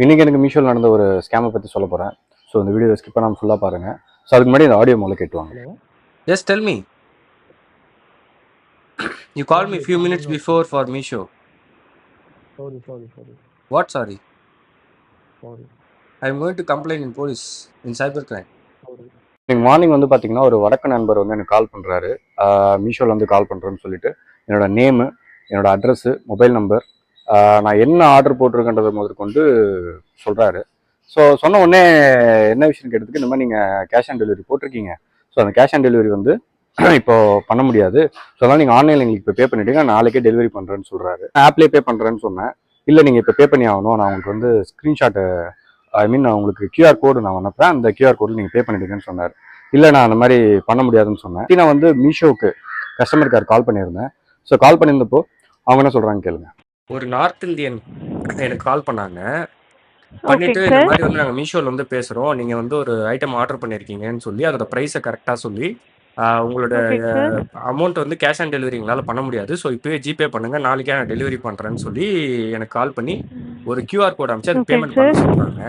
இன்னைக்கு எனக்கு மீஷோவில் நடந்த ஒரு ஸ்கேமை பற்றி சொல்ல போகிறேன். ஸோ இந்த வீடியோ ஸ்கிப் பண்ணாமல் ஃபுல்லாக பாருங்கள். ஸோ அதுக்கு முன்னாடி இந்த ஆடியோ முதல்ல கேட்டுவாங்க. Hello. Just tell me. You called me few minutes before for Misho. Sorry. What sorry? Sorry. I'm going to complain in police, in cybercrime. Sorry. இன்னைக்கு மார்னிங் வந்து பார்த்தீங்கன்னா ஒரு வடக்கு நண்பர் வந்து எனக்கு கால் பண்ணுறாரு. மீஷோவில் வந்து கால் பண்ணுறேன்னு சொல்லிட்டு என்னோட நேமு, என்னோட அட்ரஸ்ஸு, மொபைல் நம்பர், நான் என்ன ஆர்டர் போட்டிருக்கேன்றதை முதற்கொண்டு சொல்கிறாரு. ஸோ சொன்ன உடனே என்ன விஷயம் கேட்டதுக்கு, இந்த மாதிரி நீங்கள் கேஷ் ஆன் டெலிவரி போட்டிருக்கீங்க. ஸோ அந்த கேஷ் ஆன் டெலிவரி வந்து இப்போ பண்ண முடியாது. ஸோ அதனால் நீங்கள் ஆன்லைனில் எங்களுக்கு இப்போ பே பண்ணிவிடுங்க, நாளைக்கே டெலிவரி பண்ணுறேன்னு சொல்கிறாரு. ஆப்லேயே பே பண்ணுறேன்னு சொன்னேன். இல்லை நீங்கள் இப்போ பே பண்ணி ஆகணும், நான் உங்களுக்கு வந்து ஸ்க்ரீன்ஷாட்டு நான் உங்களுக்கு கியூஆர் கோடு நான் அனுப்புறேன், அந்த கியூஆர் கோடில் நீங்கள் பே பண்ணிவிடுங்கன்னு சொன்னார். இல்லை நான் அந்த மாதிரி பண்ண முடியாதுன்னு சொன்னேன். நான் வந்து மீஷோவுக்கு கஸ்டமர் கேர் கால் பண்ணியிருந்தேன். ஸோ கால் பண்ணியிருந்தப்போ அவங்க என்ன சொல்கிறாங்க கேளுங்க. ஒரு நார்த் இந்தியன் எனக்கு கால் பண்ணாங்க. பண்ணிட்டு இந்த மாதிரி வந்து நாங்கள் மீஷோவில் வந்து பேசுகிறோம், நீங்கள் வந்து ஒரு ஐட்டம் ஆர்டர் பண்ணியிருக்கீங்கன்னு சொல்லி அதோட ப்ரைஸை கரெக்டாக சொல்லி உங்களோட அமௌண்ட் வந்து கேஷ் ஆன் டெலிவரி எங்களால் பண்ண முடியாது, ஸோ இப்போயே ஜிபே பண்ணுங்கள், நாளைக்கே நான் டெலிவரி பண்ணுறேன்னு சொல்லி எனக்கு கால் பண்ணி ஒரு கியூஆர் கோட் அனுப்பிச்சு அது பேமெண்ட் பண்ண சொல்கிறாங்க.